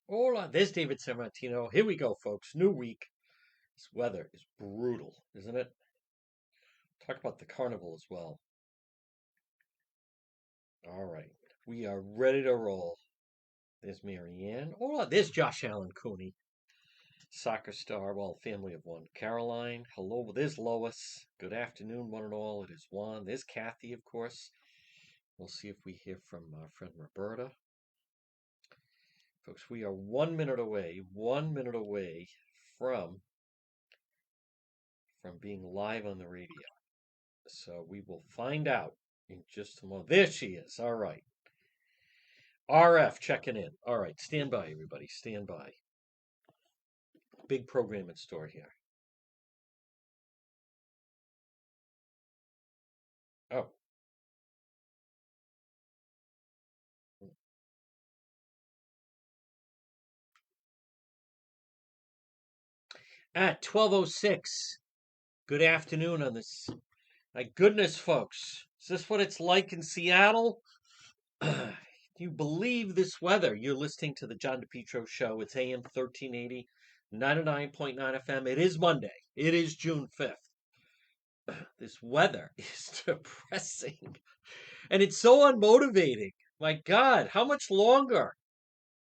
Hola, there's David Sammartino. Here we go, folks. New week. This weather is brutal, isn't it? Talk about the carnival as well. All right. We are ready to roll. There's Marianne. Hola, there's Josh Allen Cooney, soccer star, well, family of one. Caroline. Hello, there's Lois. Good afternoon, one and all. It is Juan. There's Kathy, of course. We'll see if we hear from our friend Roberta. Folks, we are 1 minute away, 1 minute away from from being live on the radio. So we will find out in just a moment. There she is. All right. RF checking in. All right. Stand by, everybody. Stand by. Big program in store here. Oh. At 12:06. Good afternoon on this. My goodness, folks. Is this what it's like in Seattle? Do you believe this weather? You're listening to the John DePietro show. It's AM 1380, 99.9 FM. It is Monday. It is June 5th. This weather is depressing. And it's so unmotivating. My God, how much longer?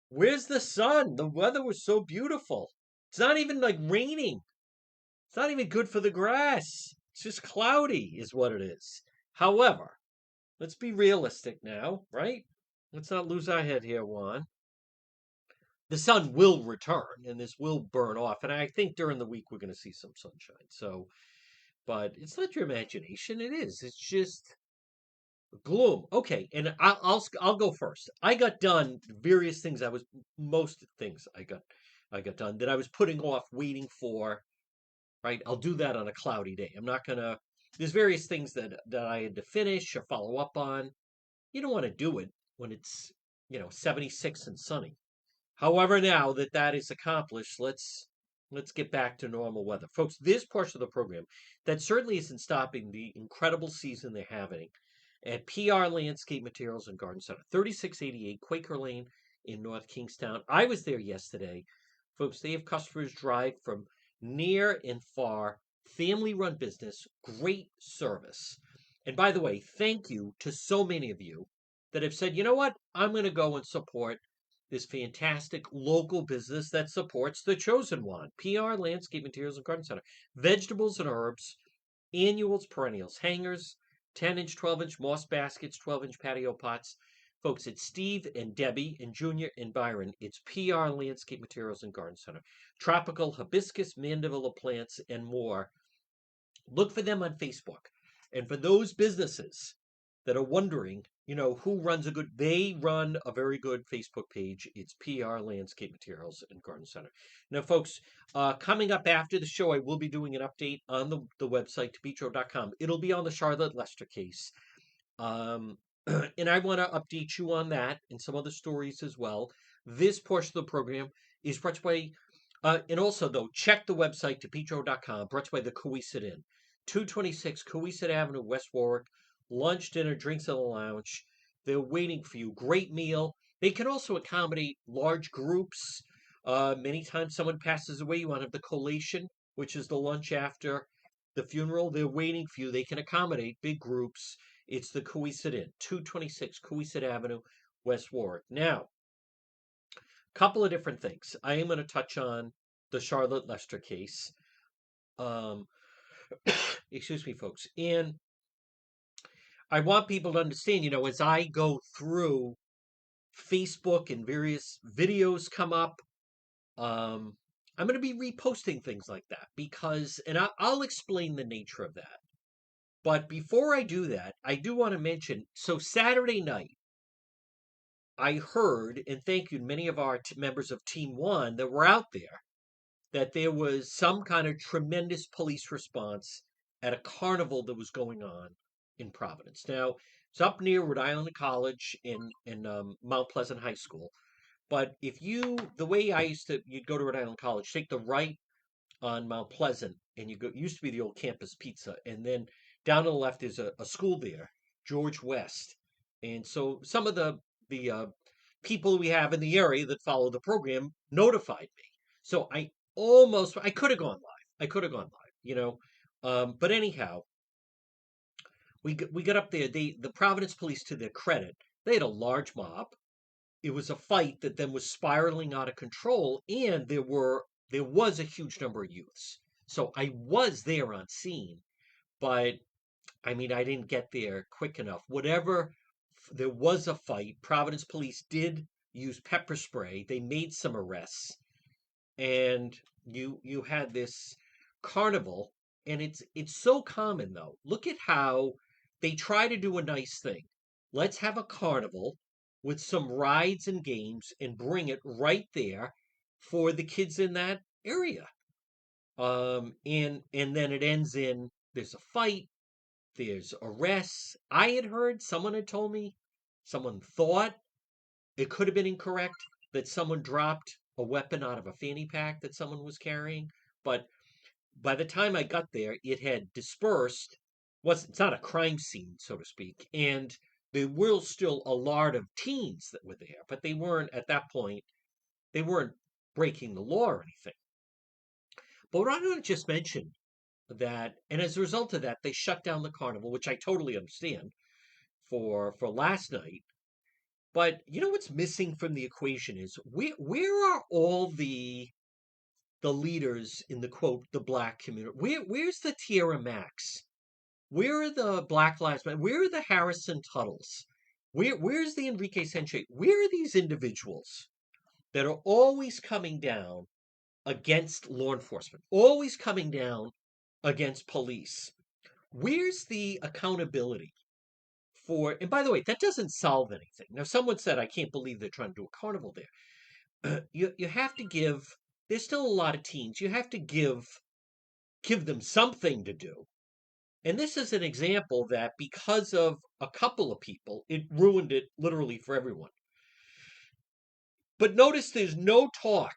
Where's the sun? The weather was so beautiful. It's not even like raining. It's not even good for the grass. It's just cloudy, is what it is. However, let's be realistic now, right? Let's not lose our head here, Juan. The sun will return and this will burn off. And I think during the week we're going to see some sunshine. So, but it's not your imagination. It is. It's just gloom. Okay, and I'll go first. I got done various things. Most things I got done that I was putting off, waiting for. Right, I'll do that on a cloudy day. I'm not gonna. There's various things that I had to finish or follow up on. You don't want to do it when it's 76 and sunny. However, now that that is accomplished, let's get back to normal weather, folks. This portion of the program that certainly isn't stopping the incredible season they're having at PR Landscape Materials and Garden Center, 3688 Quaker Lane in North Kingstown. I was there yesterday. Folks, they have customers drive from near and far, family run business, great service. And by the way, thank you to so many of you that have said, you know what, I'm going to go and support this fantastic local business that supports the chosen one, PR Landscape Materials and Garden Center. Vegetables and herbs, annuals, perennials, hangers, 10-inch, 12-inch moss baskets, 12-inch patio pots. Folks, it's Steve and Debbie and Junior and Byron. It's PR Landscape Materials and Garden Center. Tropical hibiscus, mandevilla plants, and more. Look for them on Facebook. And for those businesses that are wondering, who runs they run a very good Facebook page. It's PR Landscape Materials and Garden Center. Now, folks, coming up after the show, I will be doing an update on the website, depetro.com. It'll be on the Charlotte Lester case. And I want to update you on that and some other stories as well. This portion of the program is brought to you by, and also, though, check the website, depetro.com, brought to you by the Coesit Inn. 226 Coesit Avenue, West Warwick. Lunch, dinner, drinks in the lounge. They're waiting for you. Great meal. They can also accommodate large groups. Many times someone passes away, you want to have the collation, which is the lunch after the funeral. They're waiting for you. They can accommodate big groups. It's the Coesit Inn, 226 Coesit Avenue, West Warwick. Now, a couple of different things. I am going to touch on the Charlotte Lester case. Um, excuse me, folks. And I want people to understand, as I go through Facebook and various videos come up, I'm going to be reposting things like that because, and I'll explain the nature of that. But before I do that, I do want to mention, so Saturday night, I heard, and thank you to many of our members of Team One that were out there, that there was some kind of tremendous police response at a carnival that was going on in Providence. Now, it's up near Rhode Island College in Mount Pleasant High School. But the way you'd go to Rhode Island College, take the right on Mount Pleasant, and it used to be the old Campus Pizza, and then down to the left is a school there, George West, and so some of the people we have in the area that follow the program notified me. So I could have gone live. I could have gone live. But anyhow, we got up there. The Providence police, to their credit, they had a large mob. It was a fight that then was spiraling out of control, and there was a huge number of youths. So I was there on scene, but I mean, I didn't get there quick enough. Whatever, there was a fight. Providence police did use pepper spray. They made some arrests, and you had this carnival, and it's so common though. Look at how they try to do a nice thing. Let's have a carnival with some rides and games and bring it right there for the kids in that area. And then it ends in there's a fight, there's arrests. I had heard, someone had told me, someone thought it could have been incorrect that someone dropped a weapon out of a fanny pack that someone was carrying, but by the time I got there, it had dispersed. It's not a crime scene, so to speak, and there were still a lot of teens that were there, but they weren't at that point. They weren't breaking the law or anything. But what I want to just mention that, and as a result of that, they shut down the carnival, which I totally understand for last night. But you know what's missing from the equation is where are all the leaders in the quote the black community? Where's the Tierra Max? Where are the Black Lives Matter? Where are the Harrison Tuttles? Where's the Enrique Sanchez? Where are these individuals that are always coming down against law enforcement, always coming down against police? Where's the accountability for? And by the way, that doesn't solve anything. Now, someone said, I can't believe they're trying to do a carnival there. You have to give. There's still a lot of teens. You have to give them something to do. And this is an example that because of a couple of people, it ruined it literally for everyone. But notice there's no talk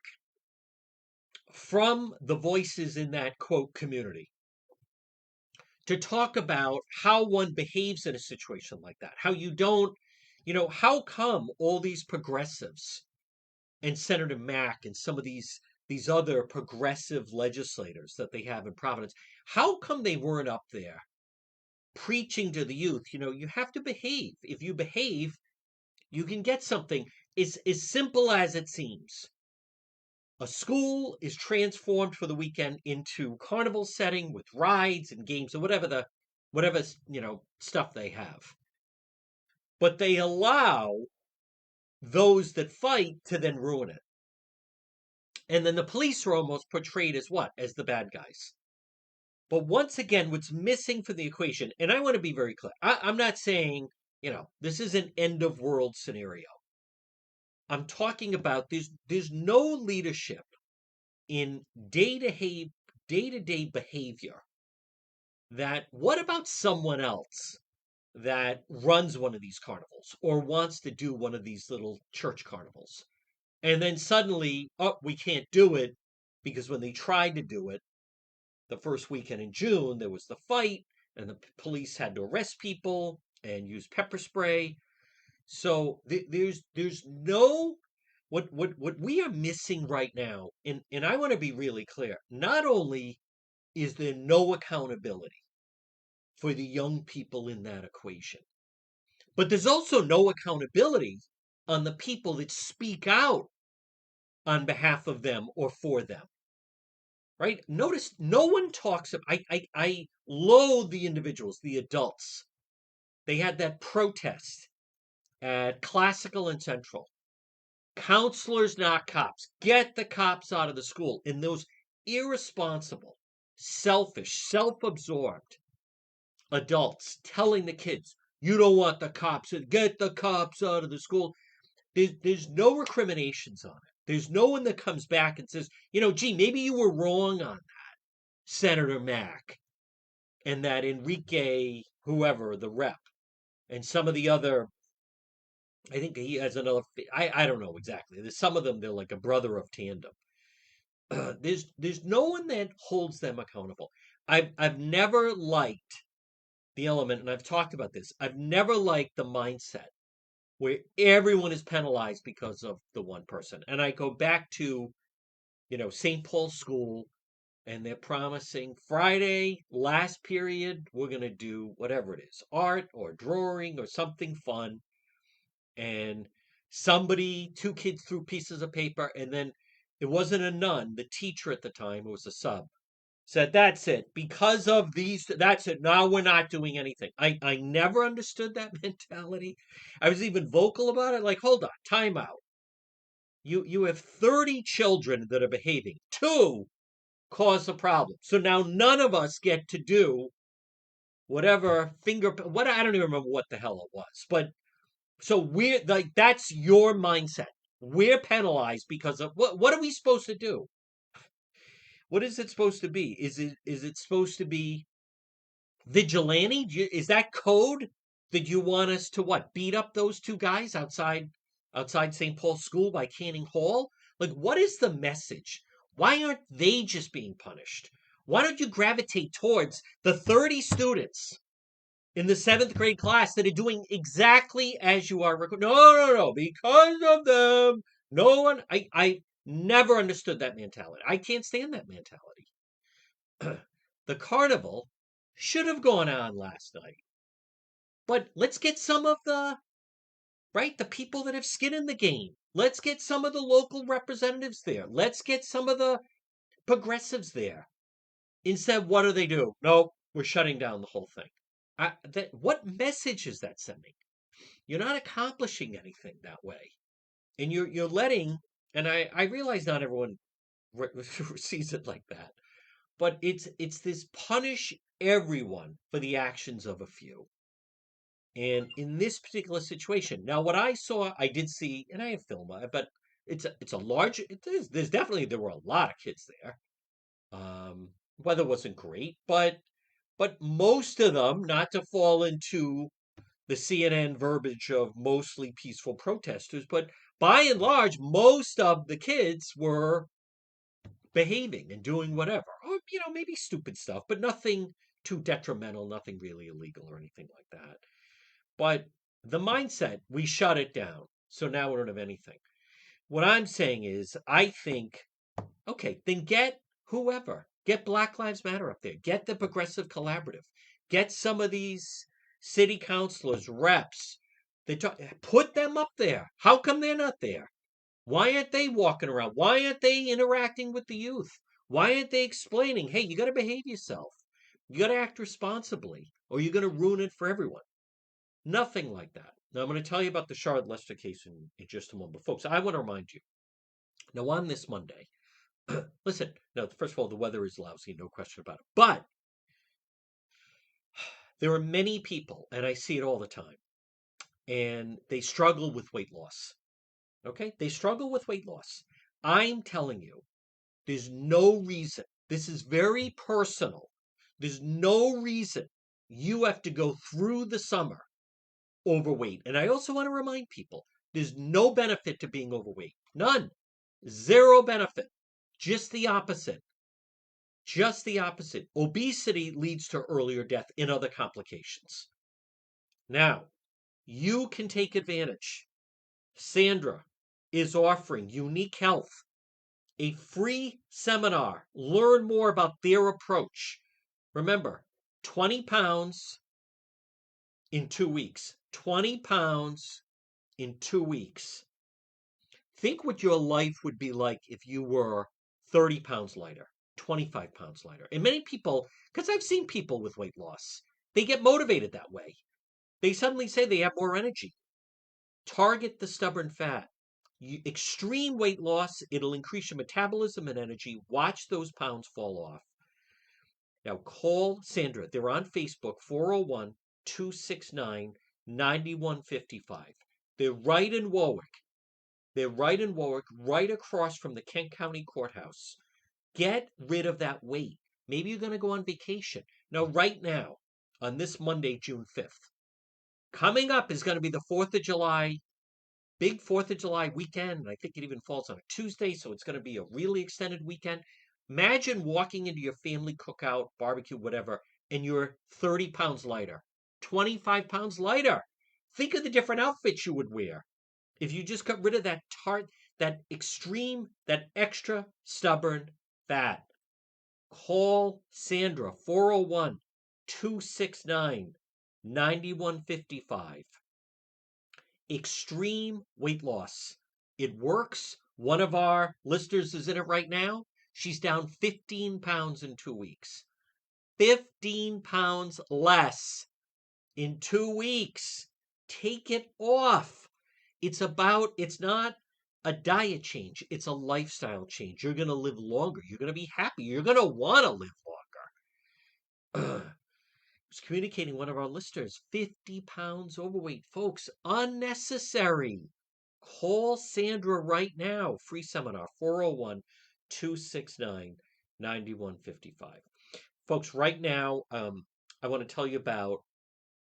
from the voices in that quote community to talk about how one behaves in a situation like that. How you don't, how come all these progressives and Senator Mack and some of these other progressive legislators that they have in Providence, how come they weren't up there preaching to the youth? You have to behave. If you behave, you can get something. It's as simple as it seems. A school is transformed for the weekend into carnival setting with rides and games or whatever stuff they have. But they allow those that fight to then ruin it. And then the police are almost portrayed as what? As the bad guys. But once again, what's missing from the equation, and I want to be very clear, I'm not saying, this is an end of world scenario. I'm talking about there's no leadership in day-to-day behavior. That what about someone else that runs one of these carnivals or wants to do one of these little church carnivals? And then suddenly, oh, we can't do it because when they tried to do it the first weekend in June, there was the fight and the police had to arrest people and use pepper spray. So there's no what we are missing right now, and I want to be really clear. Not only is there no accountability for the young people in that equation, but there's also no accountability on the people that speak out on behalf of them or for them. Right? Notice no one talks of I loathe the individuals, the adults. They had that protest at Classical and Central. Counselors, not cops. Get the cops out of the school. And those irresponsible, selfish, self-absorbed adults telling the kids, you don't want the cops, get the cops out of the school. There's no recriminations on it. There's no one that comes back and says, gee, maybe you were wrong on that, Senator Mack, and that Enrique, whoever, the rep, and some of the other, I think he has another, I don't know exactly. There's some of them, they're like a brother of tandem. There's no one that holds them accountable. I've never liked the element, and I've talked about this. I've never liked the mindset where everyone is penalized because of the one person. And I go back to, St. Paul's School, and they're promising Friday, last period, we're going to do whatever it is, art or drawing or something fun. And two kids threw pieces of paper, and then it wasn't a nun, the teacher at the time, it was a sub, said, "That's it. Because of these, that's it. Now we're not doing anything." I never understood that mentality. I was even vocal about it. Like, hold on, time out. You have 30 children that are behaving. Two cause the problem. So now none of us get to do whatever what I don't even remember what the hell it was. But so we're like, that's your mindset. We're penalized because of what are we supposed to do? What is it supposed to be? Is it supposed to be vigilante? Is that code that you want us to what? Beat up those two guys outside St. Paul's School by Canning Hall? Like, what is the message? Why aren't they just being punished? Why don't you gravitate towards the 30 students in the seventh grade class that are doing exactly as you are? No, no, no. Because of them, no one. I never understood that mentality. I can't stand that mentality. The carnival should have gone on last night. But let's get some of the people that have skin in the game. Let's get some of the local representatives there. Let's get some of the progressives there. Instead, what do they do? No, we're shutting down the whole thing. What message is that sending? You're not accomplishing anything that way. And you're letting, and I realize not everyone sees it like that, but it's this punish everyone for the actions of a few. And in this particular situation, now what I saw, I did see, and I have film, but it's a large. There's definitely there were a lot of kids there. Weather wasn't great, but most of them, not to fall into the CNN verbiage of mostly peaceful protesters, but by and large, most of the kids were behaving and doing whatever, or maybe stupid stuff, but nothing too detrimental, nothing really illegal or anything like that. But the mindset, we shut it down. So now we don't have anything. What I'm saying is, I think, okay, then get whoever. Get Black Lives Matter up there. Get the Progressive Collaborative. Get some of these city councilors, reps. Put them up there. How come they're not there? Why aren't they walking around? Why aren't they interacting with the youth? Why aren't they explaining, hey, you got to behave yourself? You got to act responsibly, or you're going to ruin it for everyone. Nothing like that. Now, I'm going to tell you about the Charlotte Lester case in just a moment. But, folks, I want to remind you. Now, on this Monday, listen, now, first of all, the weather is lousy, no question about it. But there are many people, and I see it all the time, and they struggle with weight loss. Okay? They struggle with weight loss. I'm telling you, there's no reason. This is very personal. There's no reason you have to go through the summer overweight. And I also want to remind people there's no benefit to being overweight. None. Zero benefit. Just the opposite. Just the opposite. Obesity leads to earlier death and other complications. Now, you can take advantage. Sandra is offering Unique Health, a free seminar. Learn more about their approach. Remember, 20 pounds in 2 weeks. 20 pounds in 2 weeks. Think what your life would be like if you were 30 pounds lighter, 25 pounds lighter. And many people, because I've seen people with weight loss, they get motivated that way. They suddenly say they have more energy. Target the stubborn fat. Extreme weight loss, it'll increase your metabolism and energy. Watch those pounds fall off. Now call Sandra. They're on Facebook, 401 269 9155. They're right in Warwick. They're right in Warwick, right across from the Kent County Courthouse. Get rid of that weight. Maybe you're going to go on vacation. Now, right now, on this Monday, June 5th, coming up is going to be the 4th of July, big 4th of July weekend. I think it even falls on a Tuesday, so it's going to be a really extended weekend. Imagine walking into your family cookout, barbecue, whatever, and you're 30 pounds lighter, 25 pounds lighter. Think of the different outfits you would wear if you just got rid of that extreme, that extra stubborn fat. Call Sandra 401-269-9155. Extreme weight loss. It works. One of our listeners is in it right now. She's down 15 pounds in 2 weeks. 15 pounds less in 2 weeks. Take it off. It's not a diet change. It's a lifestyle change. You're going to live longer. You're going to be happy. You're going to want to live longer. I was communicating one of our listeners, 50 pounds overweight. Folks, unnecessary. Call Sandra right now. Free seminar, 401-269-9155. Folks, right now, I want to tell you about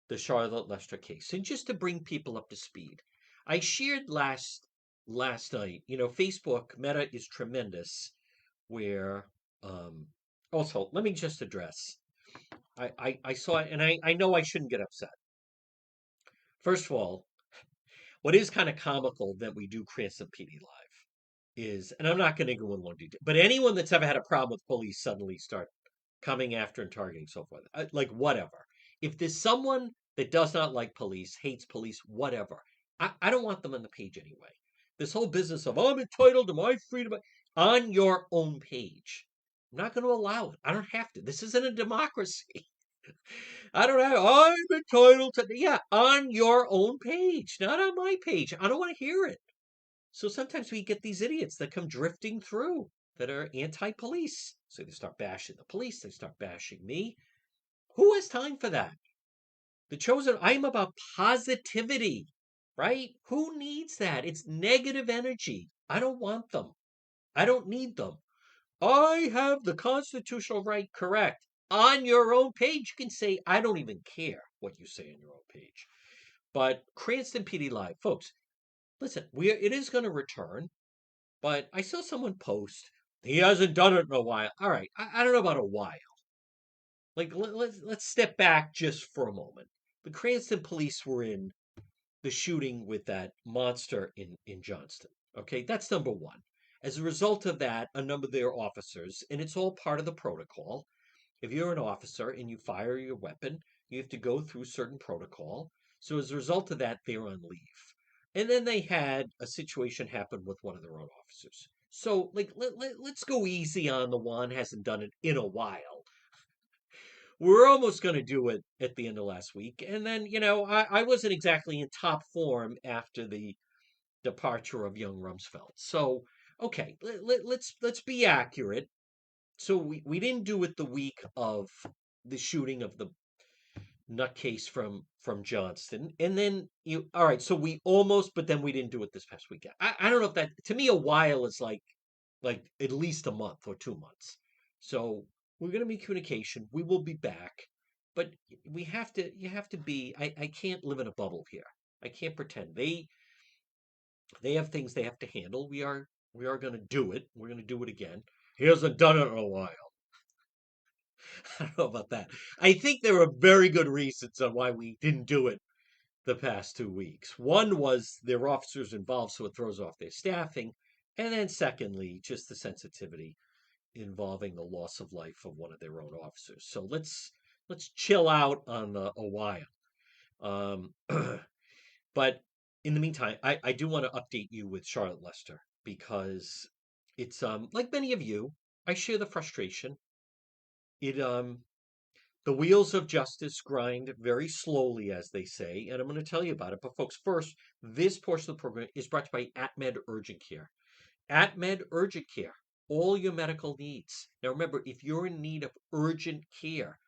the Charlotte Lester case. And just to bring people up to speed, I shared last night, Facebook Meta is tremendous, where also let me just address. I saw it and I know I shouldn't get upset. First of all, what is kind of comical that we do Cranston PD Live is, and I'm not going to go in long detail, but anyone that's ever had a problem with police suddenly start coming after and targeting so forth, like whatever. If there's someone that does not like police, hates police, whatever, I don't want them on the page anyway. This whole business of I'm entitled to my freedom on your own page. I'm not going to allow it. I don't have to. This isn't a democracy. I don't know. I'm entitled to, yeah, on your own page, not on my page. I don't want to hear it. So sometimes we get these idiots that come drifting through that are anti-police. So they start bashing the police, they start bashing me. Who has time for that? I'm about positivity, right? Who needs that? It's negative energy. I don't want them. I don't need them. I have the constitutional right, correct. On your own page, you can say, I don't even care what you say on your own page. But Cranston PD Live, folks, listen, it is going to return. But I saw someone post, he hasn't done it in a while. All right, I don't know about a while. Like, let's step back just for a moment. The Cranston police were in the shooting with that monster in Johnston. Okay, that's number one. As a result of that, a number of their officers, and it's all part of the protocol. If you're an officer and you fire your weapon, you have to go through certain protocol. So as a result of that, they're on leave. And then they had a situation happen with one of their own officers. So, like, let's go easy on the one hasn't done it in a while. We're almost going to do it at the end of last week. And then, I wasn't exactly in top form after the departure of young Rumsfeld. So, okay, let's be accurate. So we didn't do it the week of the shooting of the nutcase from Johnston, and then all right. So we almost, but then we didn't do it this past weekend. I don't know if that, to me, a while is like at least a month or 2 months. So we're going to be communication. We will be back, but you have to be. I can't live in a bubble here. I can't pretend they have things they have to handle. We are going to do it. We're going to do it again. He hasn't done it in a while. I don't know about that. I think there are very good reasons on why we didn't do it the past 2 weeks. One was there were officers involved, so it throws off their staffing. And then secondly, just the sensitivity involving the loss of life of one of their own officers. So let's chill out on a while. Um, but in the meantime, I do want to update you with Charlotte Lester because it's like many of you, I share the frustration. It The wheels of justice grind very slowly, as they say, and I'm going to tell you about it. But folks, first, this portion of the program is brought to you by AtMed Urgent Care. AtMed Urgent Care, all your medical needs. Now remember, if you're in need of urgent care,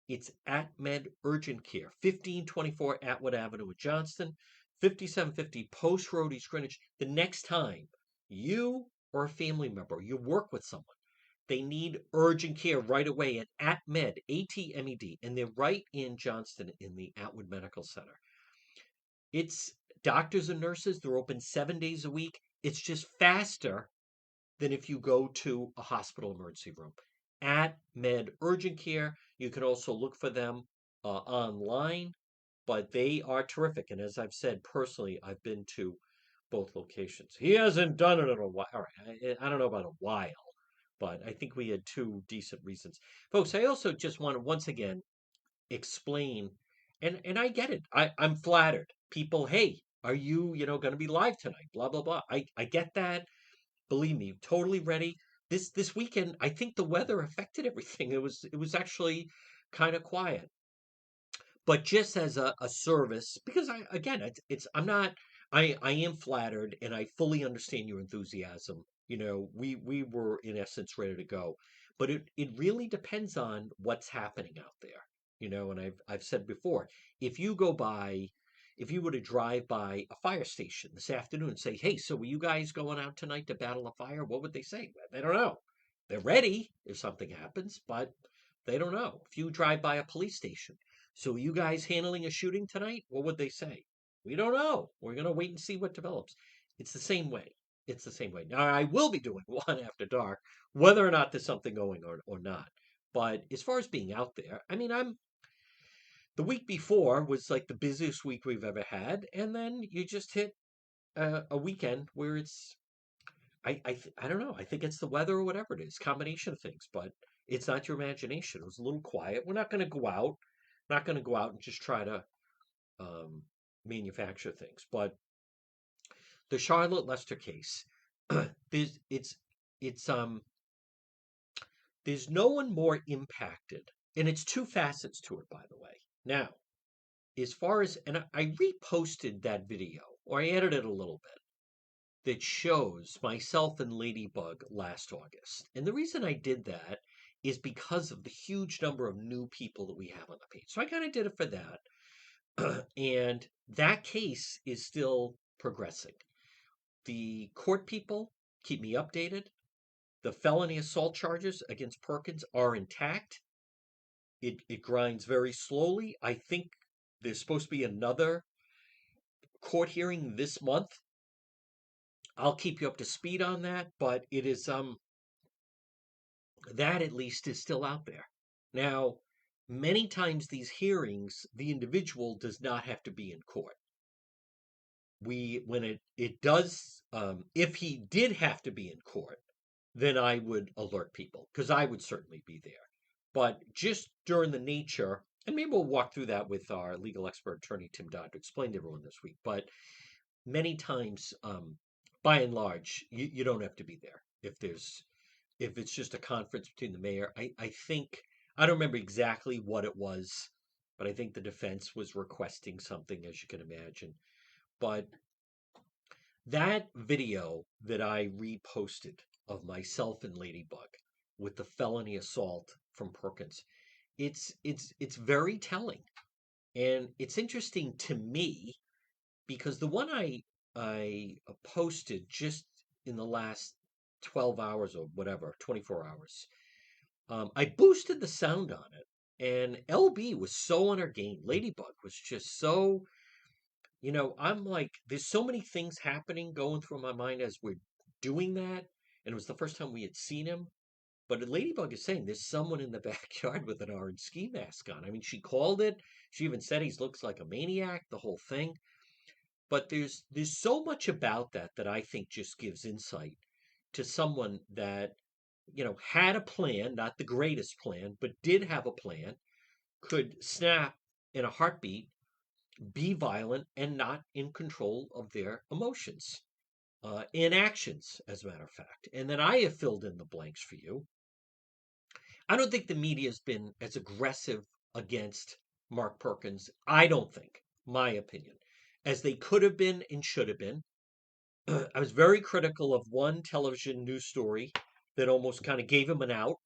it's AtMed Urgent Care, 1524 Atwood Avenue in Johnston, 5750 Post Road, East Greenwich. The next time you or a family member, you work with someone, they need urgent care right away at AtMed, ATMED, and they're right in Johnston in the Atwood Medical Center. It's doctors and nurses, they're open 7 days a week. It's just faster than if you go to a hospital emergency room. AtMed Urgent Care, you can also look for them online. but they are terrific. And as I've said personally, I've been to both locations. He hasn't done it in a while. All right, I don't know about a while, but I think we had two decent reasons. Folks, I also just want to once again explain, and I get it. I'm flattered. People, hey, are you, going to be live tonight? Blah blah blah. I get that. Believe me, totally ready. This weekend, I think the weather affected everything. It was actually kind of quiet, but just as a service, because I again, it's I'm not. I am flattered, and I fully understand your enthusiasm. We were in essence ready to go, but it really depends on what's happening out there. And I've said before, if you go by, if you were to drive by a fire station this afternoon and say, "Hey, so are you guys going out tonight to battle a fire?" What would they say? Well, they don't know. They're ready if something happens, but they don't know. If you drive by a police station, "So are you guys handling a shooting tonight?" What would they say? "We don't know. We're going to wait and see what develops." It's the same way. It's the same way. Now, I will be doing one after dark, whether or not there's something going or not. But as far as being out there, I mean, the week before was like the busiest week we've ever had. And then you just hit a weekend where I don't know. I think it's the weather or whatever it is, combination of things, but it's not your imagination. It was a little quiet. We're not going to go out. Not going to go out and just try to um, manufacture things. But the Charlotte Lester case, there's it's there's no one more impacted, and it's two facets to it, by the way. Now, as far as and I reposted that video, or I edited a little bit, that shows myself and Ladybug last August. And the reason I did that is because of the huge number of new people that we have on the page. So I kind of did it for that. And that case is still progressing. The court people keep me updated. The felony assault charges against Perkins are intact. It grinds very slowly. I think there's supposed to be another court hearing this month. I'll keep you up to speed on that, but it is that at least is still out there. Now, many times these hearings, the individual does not have to be in court. When it does, if he did have to be in court, then I would alert people because I would certainly be there. But just during the nature, and maybe we'll walk through that with our legal expert attorney Tim Dodd to explain to everyone this week. But many times, by and large, you don't have to be there if it's just a conference between the mayor. I think I don't remember exactly what it was, but I think the defense was requesting something, as you can imagine. But that video that I reposted of myself and Ladybug with the felony assault from Perkins, it's very telling. And it's interesting to me because the one I posted just in the last 12 hours or whatever, 24 hours, I boosted the sound on it. And LB was so on her game. Ladybug was just so, I'm like, there's so many things happening going through my mind as we're doing that. And it was the first time we had seen him. But Ladybug is saying there's someone in the backyard with an orange ski mask on. I mean, she called it. She even said he looks like a maniac, the whole thing. But there's so much about that I think just gives insight to someone that, had a plan, not the greatest plan, but did have a plan, could snap in a heartbeat, be violent, and not in control of their emotions and actions, as a matter of fact. And then I have filled in the blanks for you. I don't think the media has been as aggressive against Mark Perkins. I don't think, my opinion, as they could have been and should have been. I was very critical of one television news story that almost kind of gave him an out,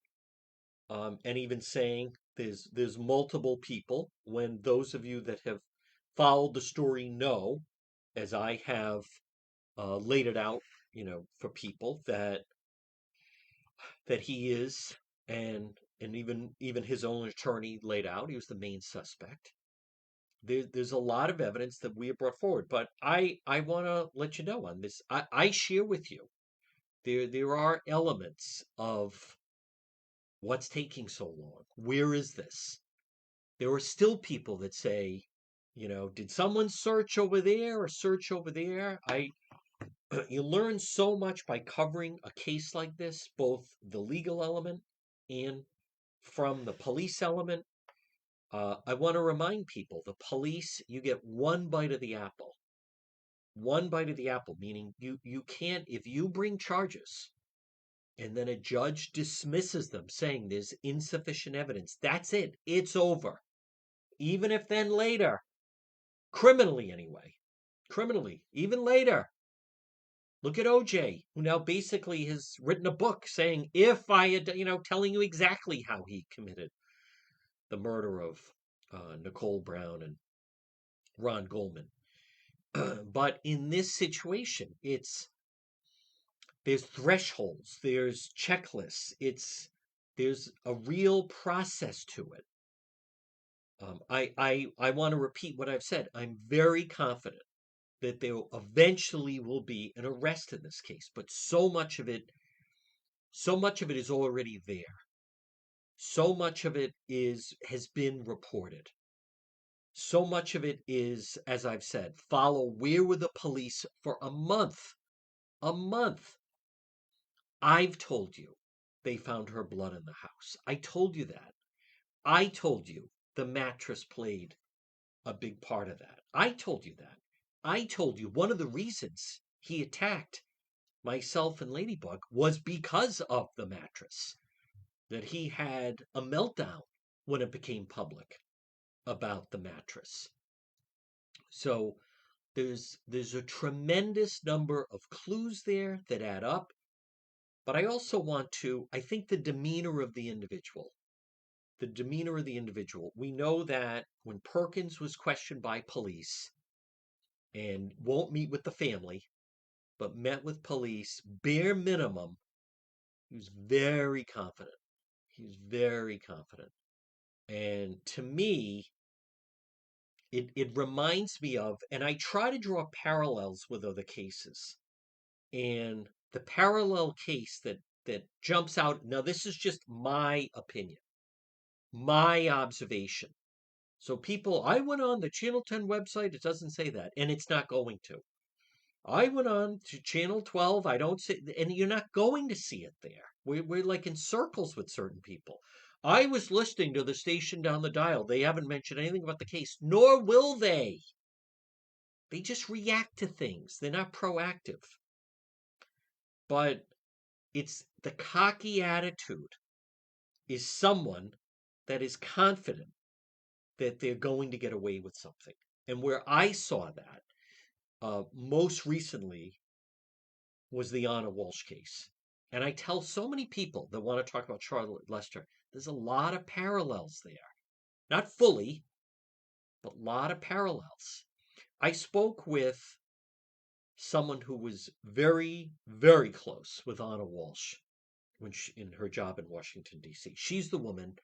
and even saying there's multiple people. When those of you that have followed the story know, as I have laid it out, for people that he is, and even his own attorney laid out, he was the main suspect. There's a lot of evidence that we have brought forward, but I want to let you know on this. I share with you there are elements of what's taking so long. Where is this? There are still people that say, Did someone search over there or search over there? You learn so much by covering a case like this, both the legal element and from the police element. I want to remind people, the police, you get one bite of the apple. One bite of the apple, meaning you can't, if you bring charges and then a judge dismisses them saying there's insufficient evidence, that's it. It's over. Even if then later, criminally anyway, criminally, even later, look at OJ, who now basically has written a book saying, if I had, telling you exactly how he committed the murder of Nicole Brown and Ron Goldman. But in this situation, there's thresholds, there's checklists, there's a real process to it. I want to repeat what I've said. I'm very confident that there eventually will be an arrest in this case, but so much of it is already there. So much of it has been reported. So much of it is, as I've said, follow where were the police for a month. A month. I've told you they found her blood in the house. I told you that. I told you the mattress played a big part of that. I told you that. I told you one of the reasons he attacked myself and Ladybug was because of the mattress. That he had a meltdown when it became public about the mattress. So there's a tremendous number of clues there that add up. But I think the demeanor of the individual, we know that when Perkins was questioned by police and won't meet with the family, but met with police, bare minimum, he was very confident. He was very confident. And to me, it reminds me of, and I try to draw parallels with other cases. And the parallel case that jumps out, now this is just my opinion, my observation. So people, I went on the Channel 10 website, it doesn't say that, and it's not going to. I went on to Channel 12, I don't see, and you're not going to see it there. We're like in circles with certain people. I was listening to the station down the dial. They haven't mentioned anything about the case, nor will they. They just react to things. They're not proactive. But it's the cocky attitude is someone that is confident that they're going to get away with something. And where I saw that most recently was the Anna Walsh case. And I tell so many people that want to talk about Charlotte Lester, there's a lot of parallels there. Not fully, but a lot of parallels. I spoke with someone who was very, very close with Anna Walsh in her job in Washington, D.C. She's the woman,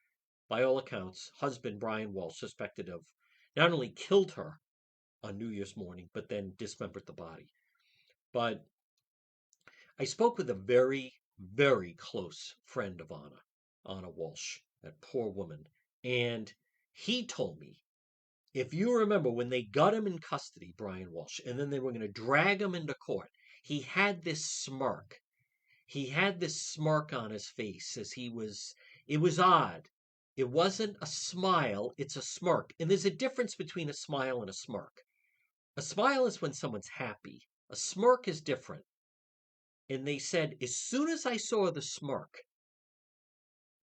by all accounts, husband Brian Walsh, suspected of not only killed her on New Year's morning, but then dismembered the body. But I spoke with a very, very close friend of Anna Walsh, that poor woman. And he told me, if you remember when they got him in custody, Brian Walsh, and then they were going to drag him into court, he had this smirk. He had this smirk on his face it was odd. It wasn't a smile, it's a smirk. And there's a difference between a smile and a smirk. A smile is when someone's happy. A smirk is different. And they said, as soon as I saw the smirk,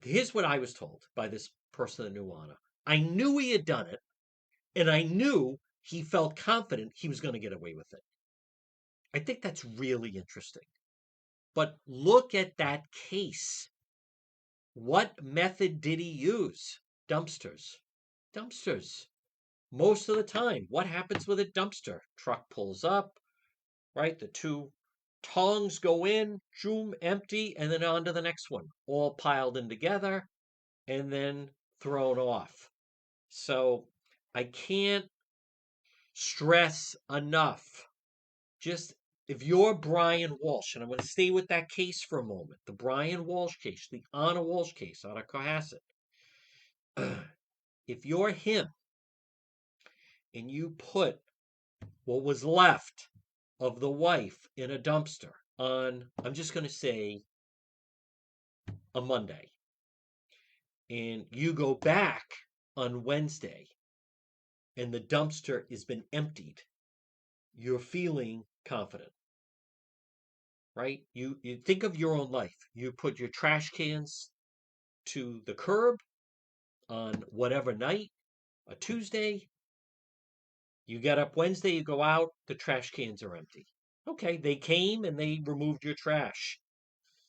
here's what I was told by this person that knew Anna. I knew he had done it, and I knew he felt confident he was going to get away with it. I think that's really interesting. But look at that case. What method did he use? Dumpsters. Dumpsters. Most of the time, what happens with a dumpster? Truck pulls up, right? The two tongs go in, zoom, empty, and then on to the next one, all piled in together and then thrown off. So I can't stress enough. Just if you're Brian Walsh, and I'm going to stay with that case for a moment, the Brian Walsh case, the Anna Walsh case out of Cohasset. If you're him and you put what was left of the wife in a dumpster on, I'm just going to say, a Monday, and you go back on Wednesday and the dumpster has been emptied, you're feeling confident, right? You think of your own life. You put your trash cans to the curb on whatever night, a Tuesday. You get up Wednesday, you go out, the trash cans are empty. Okay, they came and they removed your trash.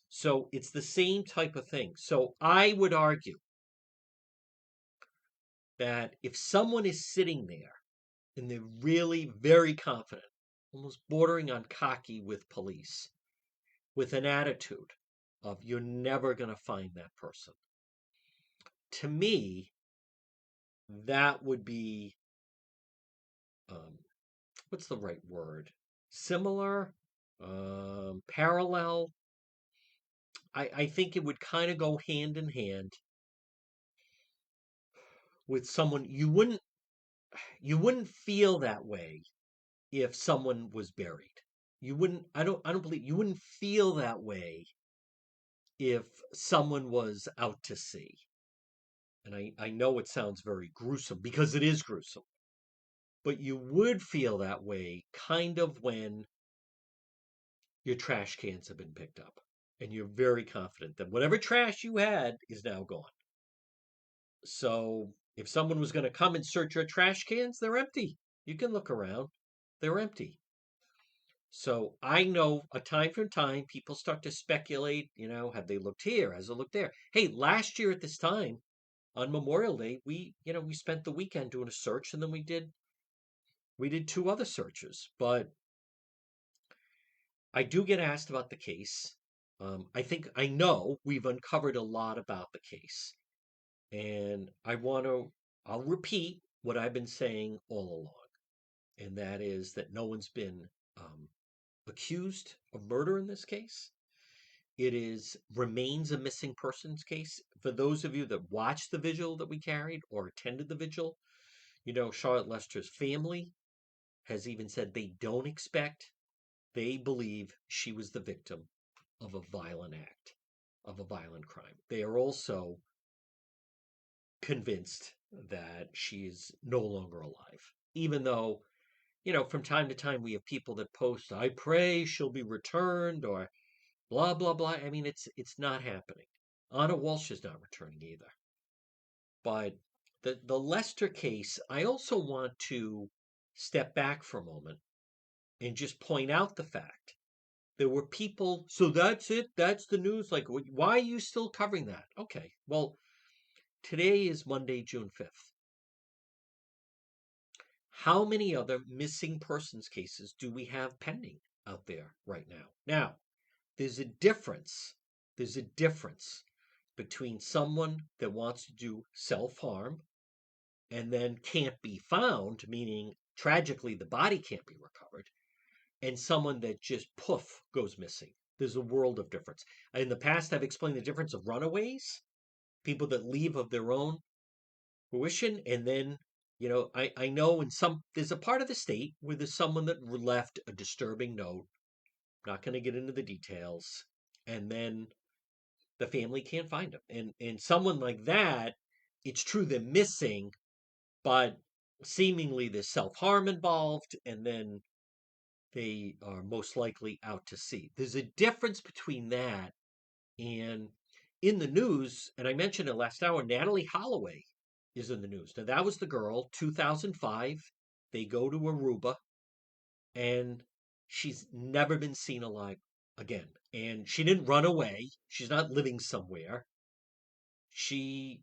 So it's the same type of thing. So I would argue that if someone is sitting there and they're really very confident, almost bordering on cocky with police, with an attitude of you're never going to find that person, to me, that would be um, what's the right word? Similar, parallel. I think it would kind of go hand in hand with someone you wouldn't feel that way if someone was buried. You wouldn't I don't believe you wouldn't feel that way if someone was out to sea. And I know it sounds very gruesome because it is gruesome, but you would feel that way kind of when your trash cans have been picked up and you're very confident that whatever trash you had is now gone. So if someone was going to come and search your trash cans, they're empty. You can look around, they're empty. So I know a time from time people start to speculate, have they looked here? Has it looked there? Hey, last year at this time on Memorial Day, we spent the weekend doing a search and then we did two other searches. But I do get asked about the case. I know we've uncovered a lot about the case. And I'll repeat what I've been saying all along. And that is that no one's been accused of murder in this case. It remains a missing persons case. For those of you that watched the vigil that we carried or attended the vigil, Charlotte Lester's family has even said they don't expect, they believe she was the victim of a violent act, of a violent crime. They are also convinced that she is no longer alive, even though, from time to time we have people that post, I pray she'll be returned, or blah blah blah. I mean, it's not happening. Anna Walsh is not returning either. But the Lester case, I also want to step back for a moment and just point out the fact there were people. So that's it. That's the news. Like, why are you still covering that? Okay, well, today is Monday, June 5th. How many other missing persons cases do we have pending out there right now? Now, there's a difference. There's a difference between someone that wants to do self-harm and then can't be found, meaning tragically the body can't be recovered, and someone that just poof goes missing. There's a world of difference. In the past, I've explained the difference of runaways, people that leave of their own fruition, and then I know there's a part of the state where there's someone that left a disturbing note. Not going to get into the details, and then the family can't find them. And someone like that, it's true they're missing, but seemingly there's self-harm involved, and then they are most likely out to sea. There's a difference between that and in the news, and I mentioned it last hour, Natalie Holloway is in the news. Now, that was the girl, 2005. They go to Aruba, and she's never been seen alive again. And she didn't run away. She's not living somewhere. She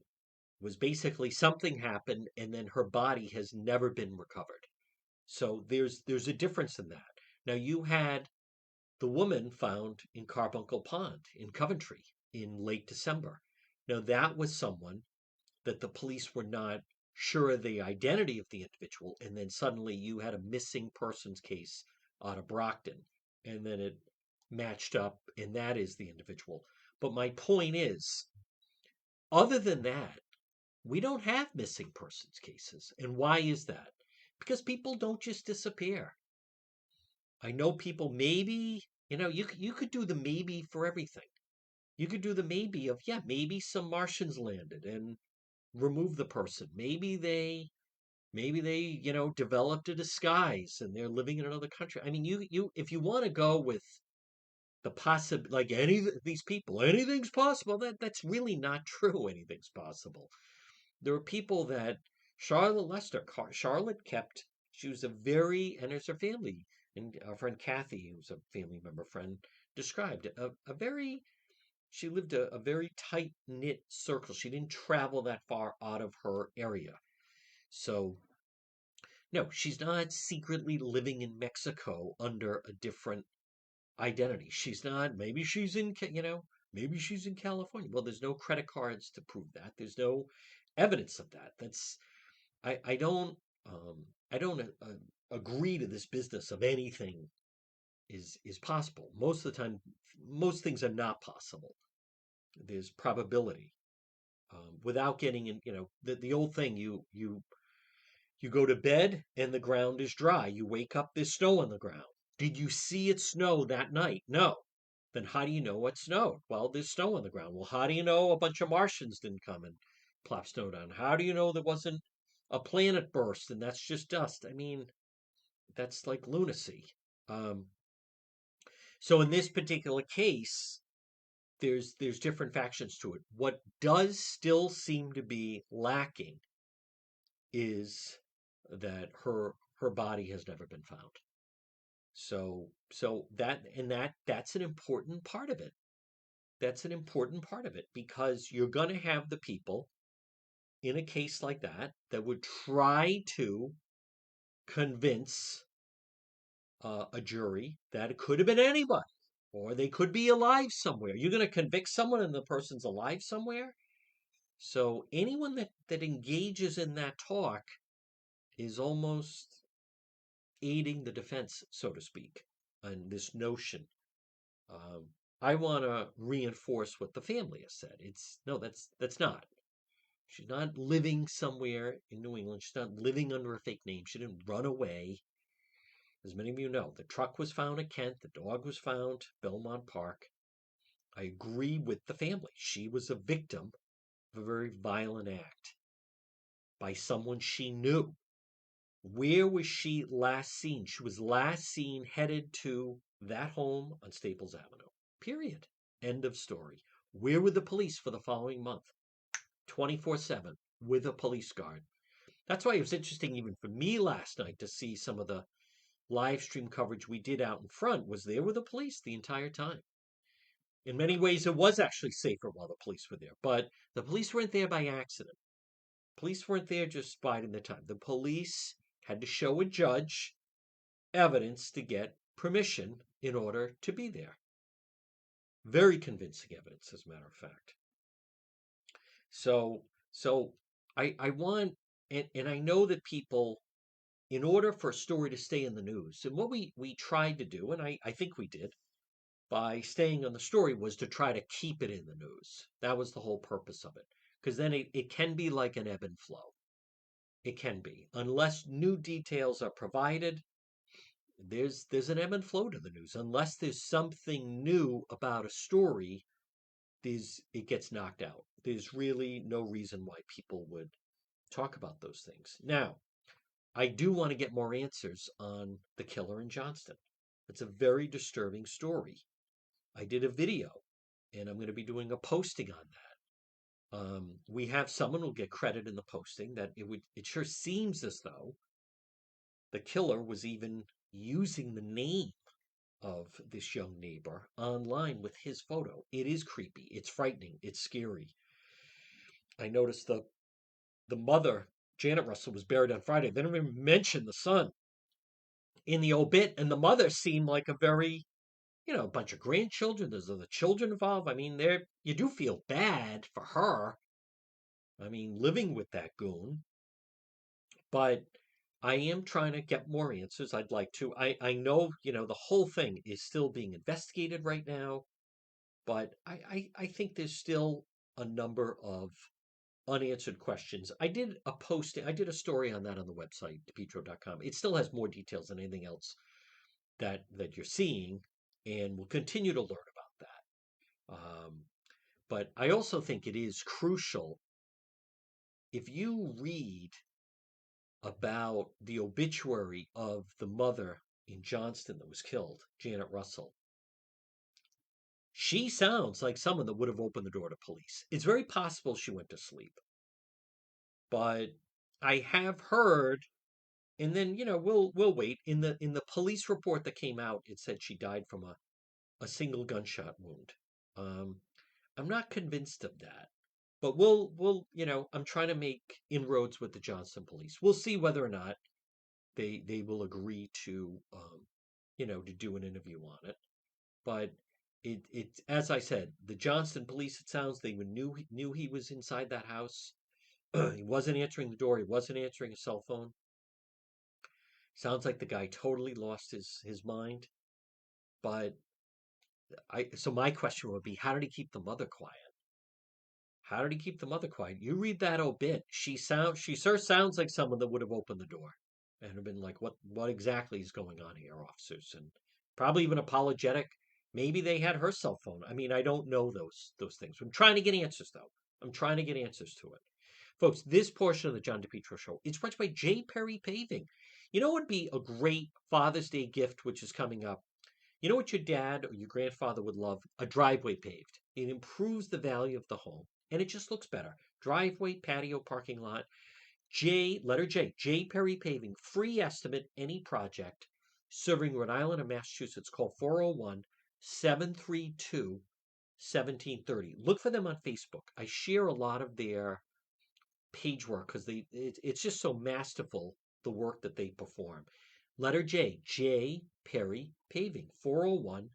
was basically something happened, and then her body has never been recovered. So there's a difference in that. Now, you had the woman found in Carbuncle Pond in Coventry in late December. Now, that was someone that the police were not sure of the identity of the individual, and then suddenly you had a missing persons case out of Brockton, and then it matched up, and that is the individual. But my point is, other than that, we don't have missing persons cases. And why is that? because people don't just disappear. I know people maybe, you could do the maybe for everything. You could do the maybe of, yeah, maybe some Martians landed and remove the person. Maybe they, developed a disguise and they're living in another country. I mean, if you want to go with the like these people, anything's possible. That's really not true. Anything's possible. There are people that Charlotte Lester, Charlotte kept. She was a very, and as her family and our friend Kathy, who's a family member friend, described a very. She lived a very tight knit circle. She didn't travel that far out of her area. So no, she's not secretly living in Mexico under a different identity. She's not. Maybe she's in California. Well, there's no credit cards to prove that. There's no evidence of that. I don't I don't agree to this business of anything is possible. Most of the time, most things are not possible. There's probability. Without getting in, the old thing, you go to bed and the ground is dry. You wake up, there's snow on the ground. Did you see it snow that night? No. Then how do you know what snowed? Well, there's snow on the ground. Well, how do you know a bunch of Martians didn't come and plop snow down? How do you know there wasn't a planet burst and that's just dust? I mean, that's like lunacy. Um, so in this particular case, there's different factions to it. What does still seem to be lacking is that her body has never been found. So that's an important part of it. That's an important part of it because you're going to have the people in a case like that would try to convince a jury that it could have been anybody or they could be alive somewhere. You're going to convict someone and the person's alive somewhere. So anyone that engages in that talk is almost aiding the defense, so to speak, on this notion. Um, I want to reinforce what the family has said. It's no, that's not. She's not living somewhere in New England. She's not living under a fake name. She didn't run away. As many of you know, the truck was found at Kent. The dog was found Belmont Park. I agree with the family. She was a victim of a very violent act by someone she knew. Where was she last seen? She was last seen headed to that home on Staples Avenue. Period. End of story. Where were the police for the following month? 24/7 with a police guard. That's why it was interesting even for me last night to see some of the live stream coverage we did out in front was there with the police the entire time. In many ways, it was actually safer while the police were there, but the police weren't there by accident. Police weren't there just biding their time. The police had to show a judge evidence to get permission in order to be there. Very convincing evidence, as a matter of fact. So I want, and I know that people, in order for a story to stay in the news, and what we tried to do, and I think we did, by staying on the story was to try to keep it in the news. That was the whole purpose of it. Because then it can be like an ebb and flow. It can be. Unless new details are provided, there's an ebb and flow to the news. Unless there's something new about a story, it gets knocked out. There's really no reason why people would talk about those things. Now, I do want to get more answers on the killer in Johnston. It's a very disturbing story. I did a video, and I'm going to be doing a posting on that. We have someone who'll get credit in the posting that it sure seems as though the killer was even using the name of this young neighbor online with his photo. It is creepy. It's frightening. It's scary. I noticed the mother, Janet Russell, was buried on Friday. They didn't even mention the son in the obit, and the mother seemed like a very, a bunch of grandchildren. There's other children involved. I mean, you do feel bad for her. I mean, living with that goon. But I am trying to get more answers. I'd like to. I know, the whole thing is still being investigated right now, but I think there's still a number of unanswered questions. I did a posting, I did a story on that on the website, depetro.com. It still has more details than anything else that you're seeing, and we'll continue to learn about that. But I also think it is crucial if you read about the obituary of the mother in Johnston that was killed, Janet Russell. She sounds like someone that would have opened the door to police. It's very possible she went to sleep, but I have heard, and then we'll wait. In the police report that came out, it said she died from a single gunshot wound. Um, I'm not convinced of that, but we'll I'm trying to make inroads with the Johnston police. We'll see whether or not they will agree to do an interview on it. But it as I said, the Johnston police, it sounds they knew he was inside that house. He wasn't answering the door. He wasn't answering a cell phone. Sounds like the guy totally lost his mind. But so my question would be, how did he keep the mother quiet? How did he keep the mother quiet? You read that obit. She sure sounds like someone that would have opened the door and have been like, what exactly is going on here, officers? And probably even apologetic. Maybe they had her cell phone. I mean, I don't know those things. I'm trying to get answers though. I'm trying to get answers to it. Folks, this portion of the John DePetro show is brought to you by J. Perry Paving. You know what would be a great Father's Day gift, which is coming up? You know what your dad or your grandfather would love? A driveway paved. It improves the value of the home and it just looks better. Driveway, patio, parking lot. Letter J, J. Perry Paving. Free estimate, any project. Serving Rhode Island and Massachusetts. Call 401 732 1730. Look for them on Facebook. I share a lot of their page work because it's just so masterful, the work that they perform. Letter J, J. Perry Paving, 401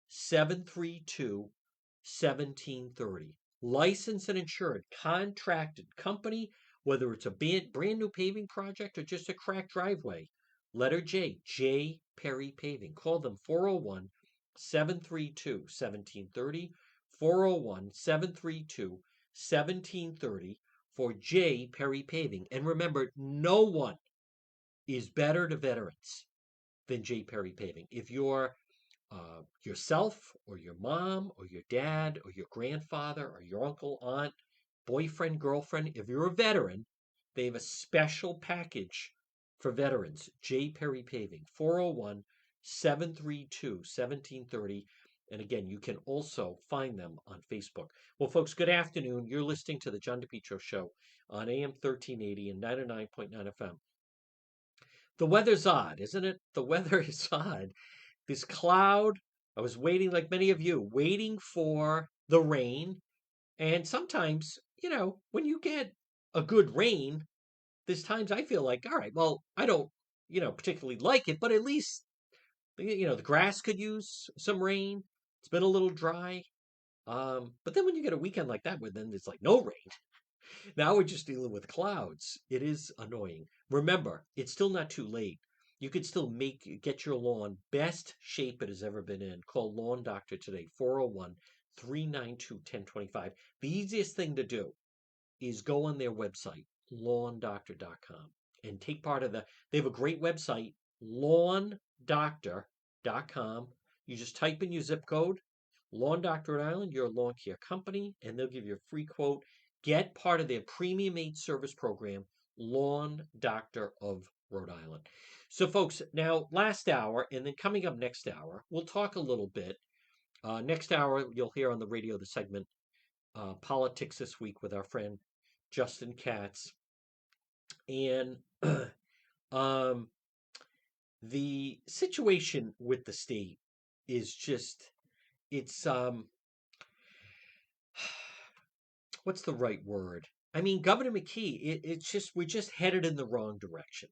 732 1730. Licensed and insured, contracted company, whether it's a brand new paving project or just a cracked driveway. Letter J, J. Perry Paving. Call them 401 732 1730. 401 732 1730 for J. Perry Paving. And remember, no one is better to veterans than J. Perry Paving. If you're yourself or your mom or your dad or your grandfather or your uncle, aunt, boyfriend, girlfriend, if you're a veteran, they have a special package for veterans. J. Perry Paving, 401 732 1730. And again, you can also find them on Facebook. Well, folks, good afternoon. You're listening to the John DePetro Show on AM 1380 and 99.9 FM. The weather's odd, isn't it? The weather is odd. This cloud, I was waiting, like many of you, waiting for the rain. And sometimes, when you get a good rain, there's times I feel like, all right, well, I don't, particularly like it, but at least, the grass could use some rain. It's been a little dry. But then when you get a weekend like that, where then there's like no rain, now we're just dealing with clouds. It is annoying. Remember, it's still not too late. You could still get your lawn best shape it has ever been in. Call Lawn Doctor today, 401 392 1025. The easiest thing to do is go on their website, lawndoctor.com, and take part of they have a great website, lawndoctor.com. You just type in your zip code, Lawn Doctor Rhode Island, your lawn care company, and they'll give you a free quote. Get part of their premium aid service program, Lawn Doctor of Rhode Island. So, folks, now last hour, and then coming up next hour, we'll talk a little bit. Next hour, you'll hear on the radio the segment Politics This Week with our friend Justin Katz. And the situation with the state is just, it's, what's the right word? I mean, Governor McKee, it's just, we're just headed in the wrong direction.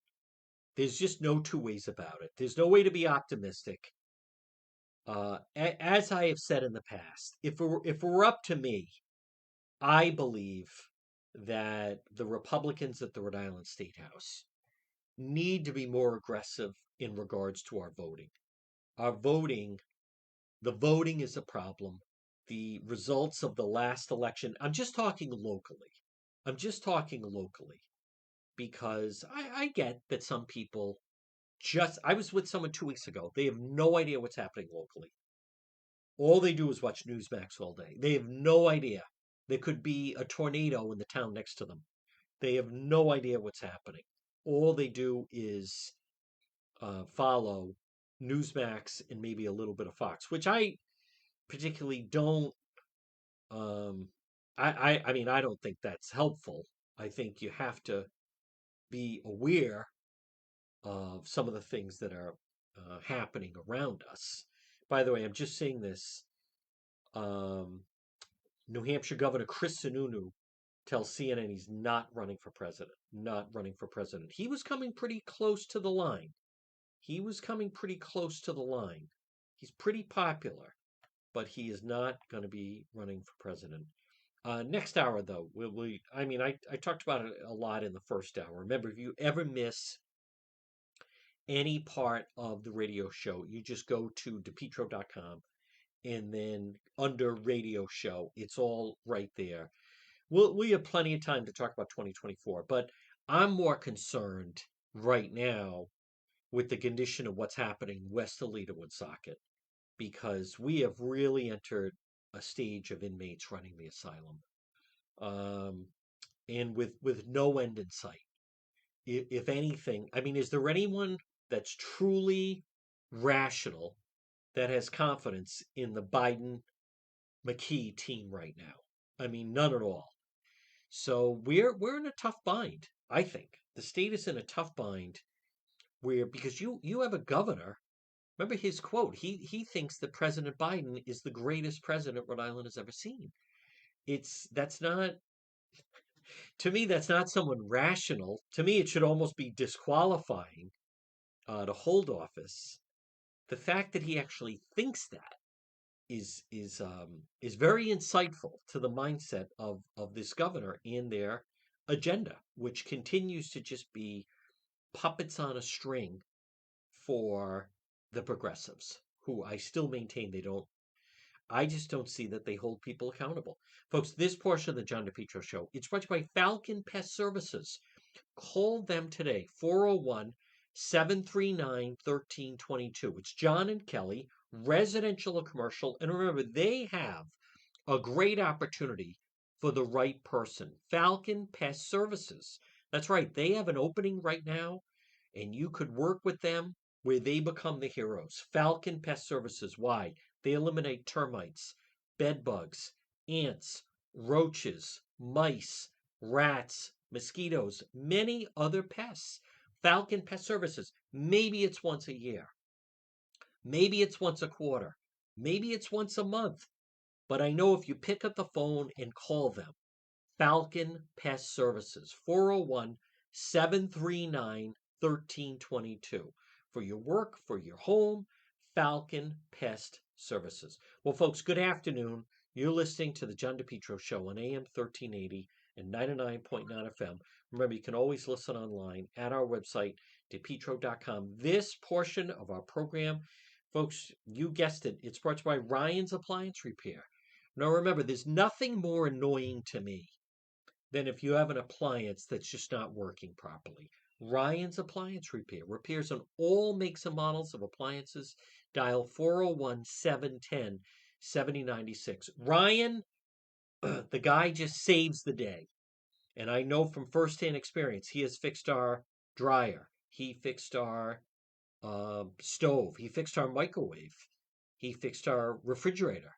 There's just no two ways about it. There's no way to be optimistic. As I have said in the past, if it were up to me, I believe that the Republicans at the Rhode Island State House need to be more aggressive in regards to our voting. The voting is a problem. The results of the last election, I'm just talking locally. I'm just talking locally because I get that some people I was with someone 2 weeks ago. They have no idea what's happening locally. All they do is watch Newsmax all day. They have no idea. There could be a tornado in the town next to them. They have no idea what's happening. All they do is follow Newsmax and maybe a little bit of Fox, which I particularly don't. Um, I mean, I don't think that's helpful. I think you have to be aware of some of the things that are happening around us. By the way, I'm just seeing this. Um, New Hampshire Governor Chris Sununu tells CNN he's not running for president. Not running for president. He was coming pretty close to the line. He was coming pretty close to the line. He's pretty popular, but he is not going to be running for president. Next hour, though, I mean, I talked about it a lot in the first hour. Remember, if you ever miss any part of the radio show, you just go to depetro.com and then under radio show, it's all right there. We have plenty of time to talk about 2024, but I'm more concerned right now with the condition of what's happening west of Lita Woonsocket because we have really entered a stage of inmates running the asylum, um, and with no end in sight. If anything, I mean, is there anyone that's truly rational that has confidence in the Biden McKee team right now? I mean, none at all. So we're in a tough bind. I think the state is in a tough bind where because you have a governor. Remember his quote. He thinks that President Biden is the greatest president Rhode Island has ever seen. That's not to me. That's not someone rational. To me, it should almost be disqualifying to hold office. The fact that he actually thinks that is very insightful to the mindset of this governor and their agenda, which continues to just be puppets on a string for the progressives, who I still maintain they don't. I just don't see that they hold people accountable. Folks, this portion of the John DePetro Show, it's brought to you by Falcon Pest Services. Call them today, 401-739-1322. It's John and Kelly, residential or commercial. And remember, they have a great opportunity for the right person. Falcon Pest Services. That's right. They have an opening right now, and you could work with them where they become the heroes. Falcon Pest Services. Why? They eliminate termites, bed bugs, ants, roaches, mice, rats, mosquitoes, many other pests. Falcon Pest Services. Maybe it's once a year. Maybe it's once a quarter. Maybe it's once a month. But I know if you pick up the phone and call them, Falcon Pest Services, 401-739-1322. For your work, for your home, Falcon Pest Services. Well, folks, good afternoon. You're listening to the John DePetro Show on AM 1380 and 99.9 FM. Remember, you can always listen online at our website, depetro.com. This portion of our program, folks, you guessed it, it's brought to you by Ryan's Appliance Repair. Now, remember, there's nothing more annoying to me than if you have an appliance that's just not working properly. Ryan's Appliance Repair. Repairs on all makes and models of appliances. Dial 401-710-7096. Ryan, the guy just saves the day. And I know from firsthand experience, he has fixed our dryer. He fixed our stove. He fixed our microwave. He fixed our refrigerator.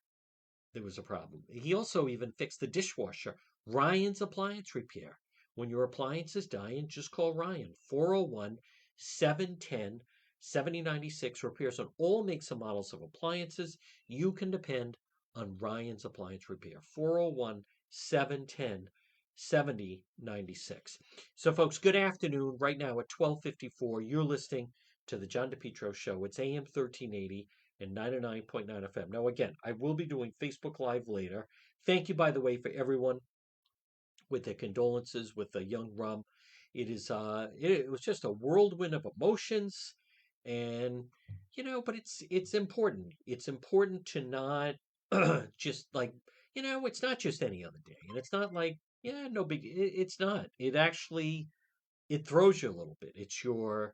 There was a problem. He also even fixed the dishwasher. Ryan's Appliance Repair. When your appliance is dying, just call Ryan. 401-710-7096. Repairs on all makes and models of appliances. You can depend on Ryan's Appliance Repair. 401-710-7096. So, folks, good afternoon. Right now at 12:54, you're listening to the John DePetro Show. It's AM 1380 and 99.9 FM. Now, again, I will be doing Facebook Live later. Thank you, by the way, for everyone with their condolences with the young Rum. It was just a whirlwind of emotions, and but it's important. It's important to not just like it's not just any other day, and it's not like Yeah, no big. It's not. It actually it throws you a little bit. It's your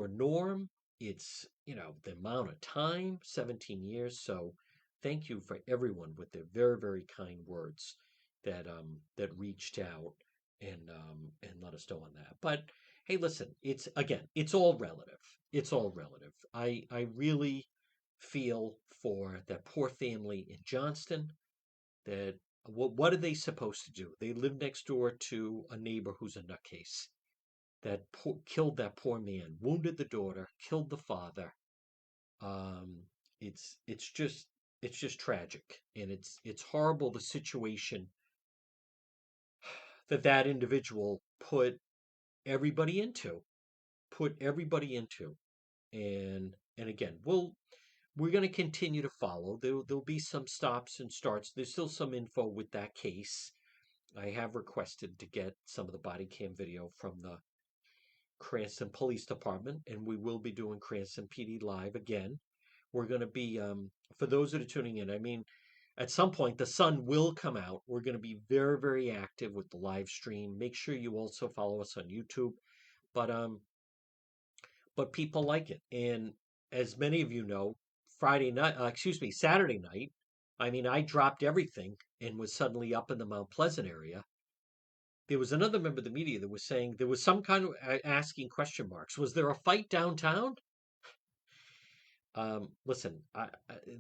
norm. It's, the amount of time, 17 years. So thank you for everyone with their very, very kind words that reached out and let us know on that. But hey, listen, it's all relative. It's all relative. I really feel for that poor family in Johnston that what are they supposed to do? They live next door to a neighbor who's a nutcase killed that poor man, wounded the daughter, killed the father. Um, it's just tragic, and it's horrible the situation that individual everybody into, put everybody into, and again, we're going to continue to follow. There'll be some stops and starts. There's still some info with that case. I have requested to get some of the body cam video from the Cranston Police Department, and we will be doing Cranston PD Live again. We're going to be, for those that are tuning in, I mean, at some point the sun will come out. We're going to be very, very active with the live stream. Make sure you also follow us on YouTube. But people like it, and as many of you know, Saturday night. I mean, I dropped everything and was suddenly up in the Mount Pleasant area. There was another member of the media that was saying there was some kind of asking question marks. Was there a fight downtown? Listen,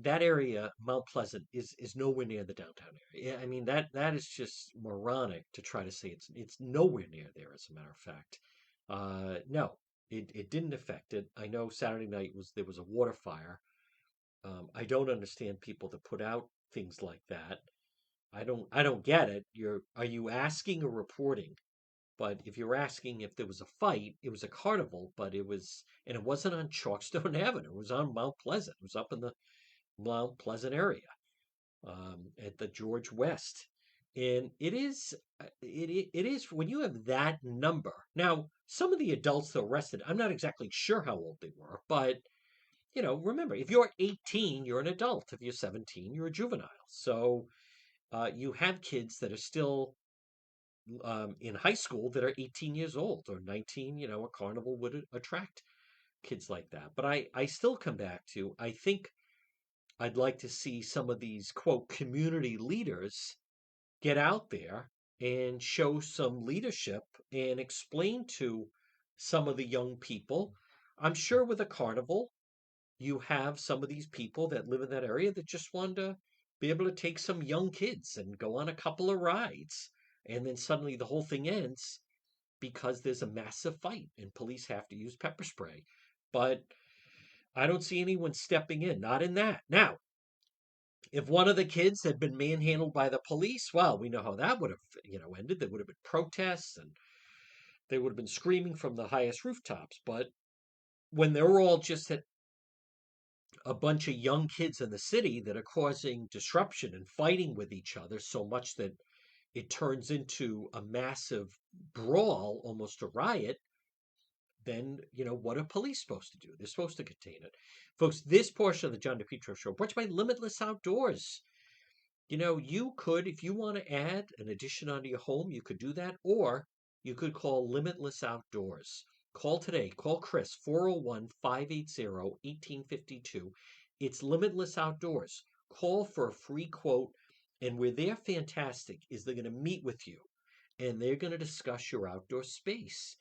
that area, Mount Pleasant, is nowhere near the downtown area. Yeah, I mean that is just moronic to try to say it's nowhere near there. As a matter of fact, no, it didn't affect it. I know Saturday night there was a water fire. I don't understand people that put out things like that. I don't get it. Are you asking or reporting? But if you're asking if there was a fight, it was a carnival, and it wasn't on Chalkstone Avenue. It was on Mount Pleasant. It was up in the Mount Pleasant area, at the George West. And it is when you have that number. Now, some of the adults that were arrested, I'm not exactly sure how old they were, but remember, if you're 18, you're an adult. If you're 17, you're a juvenile. So you have kids that are still in high school that are 18 years old or 19. A carnival would attract kids like that. But I still come back to, I think I'd like to see some of these, quote, community leaders get out there and show some leadership and explain to some of the young people. I'm sure with a carnival, you have some of these people that live in that area that just want to be able to take some young kids and go on a couple of rides. And then suddenly the whole thing ends because there's a massive fight and police have to use pepper spray. But I don't see anyone stepping in, not in that. Now, if one of the kids had been manhandled by the police, well, we know how that would have, ended. There would have been protests and they would have been screaming from the highest rooftops. But when they're all just a bunch of young kids in the city that are causing disruption and fighting with each other so much that it turns into a massive brawl, almost a riot, then what are police supposed to do? They're supposed to contain it. Folks, this portion of the John DePetro show brought to you by Limitless Outdoors. You could, if you want to add an addition onto your home, you could do that, or you could call Limitless Outdoors. Call today. Call Chris, 401-580-1852. It's Limitless Outdoors. Call for a free quote, and where they're fantastic is they're going to meet with you, and they're going to discuss your outdoor space,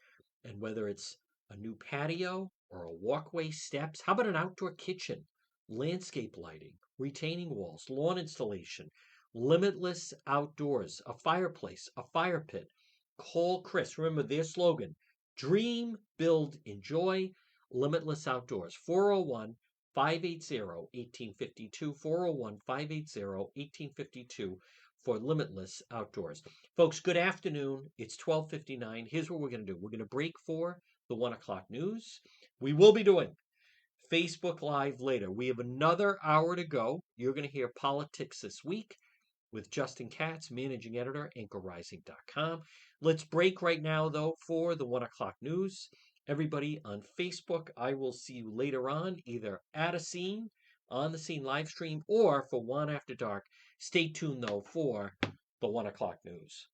and whether it's a new patio or a walkway, steps. How about an outdoor kitchen, landscape lighting, retaining walls, lawn installation, Limitless Outdoors, a fireplace, a fire pit? Call Chris. Remember their slogan: dream, build, enjoy. Limitless Outdoors, 401 580 1852. 401 580 1852 for Limitless Outdoors. Folks, good afternoon. It's 12:59. Here's what we're going to do. We're going to break for the 1 o'clock news. We will be doing Facebook Live later. We have another hour to go. You're going to hear politics this week with Justin Katz, managing editor, anchorrising.com. Let's break right now, though, for the 1 o'clock news. Everybody on Facebook, I will see you later on, either at a scene, on the scene live stream, or for One After Dark. Stay tuned, though, for the 1 o'clock news.